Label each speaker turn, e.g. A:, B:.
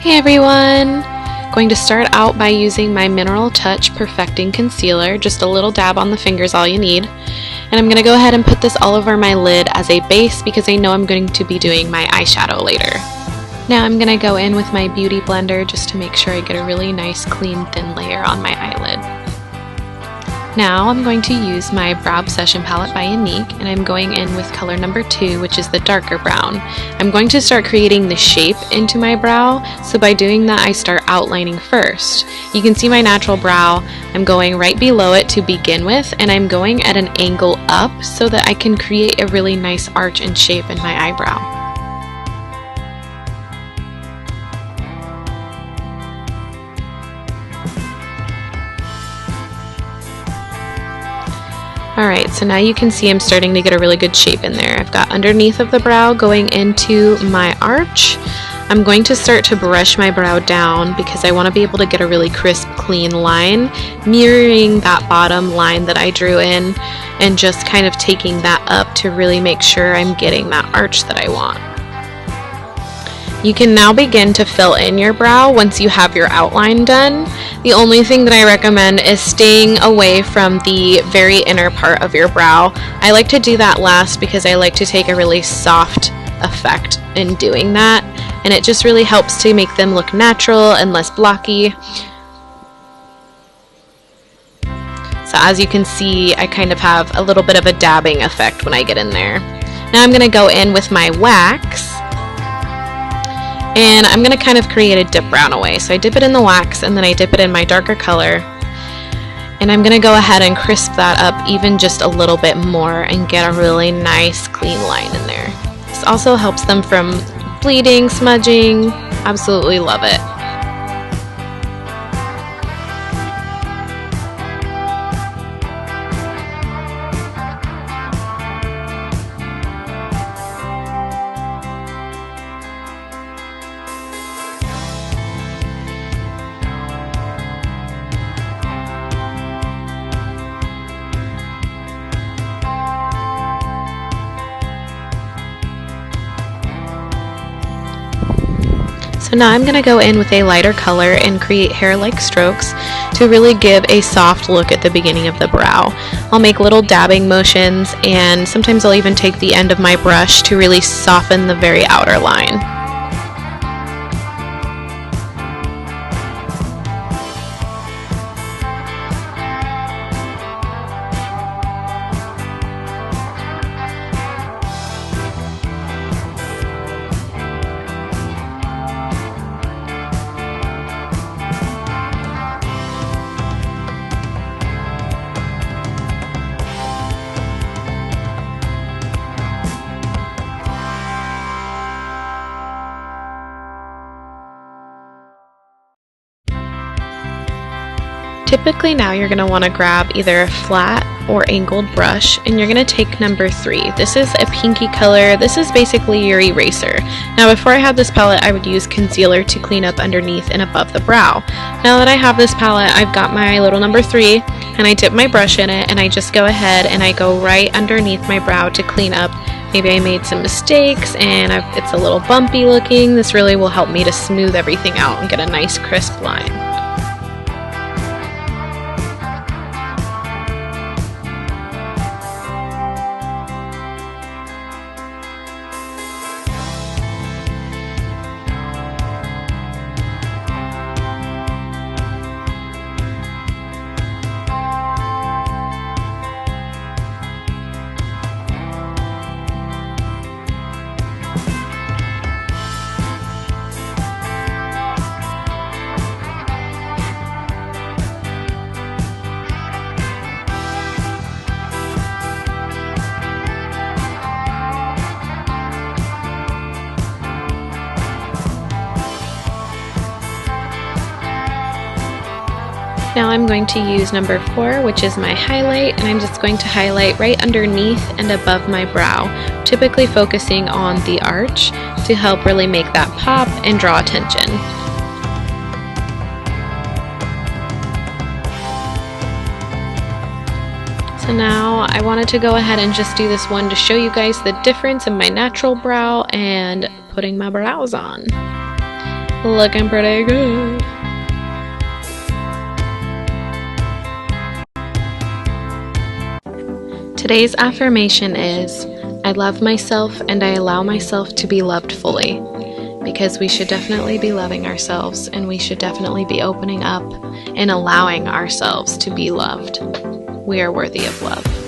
A: Hey everyone! Going to start out by using my Mineral Touch Perfecting Concealer, just a little dab on the fingers, all you need. And I'm going to go ahead and put this all over my lid as a base because I know I'm going to be doing my eyeshadow later. Now I'm going to go in with my Beauty Blender just to make sure I get a really nice clean thin layer on my eyelid. Now I'm going to use my Brow Obsession palette by Younique, and I'm going in with color number 2, which is the darker brown. I'm going to start creating the shape into my brow, so by doing that I start outlining first. You can see my natural brow. I'm going right below it to begin with, and I'm going at an angle up so that I can create a really nice arch and shape in my eyebrow. Alright, so now you can see I'm starting to get a really good shape in there. I've got underneath of the brow going into my arch. I'm going to start to brush my brow down because I want to be able to get a really crisp, clean line, mirroring that bottom line that I drew in, and just kind of taking that up to really make sure I'm getting that arch that I want. You can now begin to fill in your brow once you have your outline done. The only thing that I recommend is staying away from the very inner part of your brow. I like to do that last because I like to take a really soft effect in doing that, and it just really helps to make them look natural and less blocky. So as you can see, I kind of have a little bit of a dabbing effect when I get in there. Now I'm going to go in with my wax. And I'm going to kind of create a dip brown away. So I dip it in the wax and then I dip it in my darker color. And I'm going to go ahead and crisp that up even just a little bit more and get a really nice clean line in there. This also helps them from bleeding, smudging. Absolutely love it. So now I'm going to go in with a lighter color and create hair-like strokes to really give a soft look at the beginning of the brow. I'll make little dabbing motions, and sometimes I'll even take the end of my brush to really soften the very outer line. Typically now you're going to want to grab either a flat or angled brush, and you're going to take number 3. This is a pinky color. This is basically your eraser. Now before I had this palette I would use concealer to clean up underneath and above the brow. Now that I have this palette, I've got my little number 3 and I dip my brush in it and I just go ahead and I go right underneath my brow to clean up. Maybe I made some mistakes and it's a little bumpy looking. This really will help me to smooth everything out and get a nice crisp line. Now I'm going to use number 4, which is my highlight, and I'm just going to highlight right underneath and above my brow, typically focusing on the arch to help really make that pop and draw attention. So now I wanted to go ahead and just do this one to show you guys the difference in my natural brow and putting my brows on. Looking pretty good. Today's affirmation is, I love myself and I allow myself to be loved fully. Because we should definitely be loving ourselves, and we should definitely be opening up and allowing ourselves to be loved. We are worthy of love.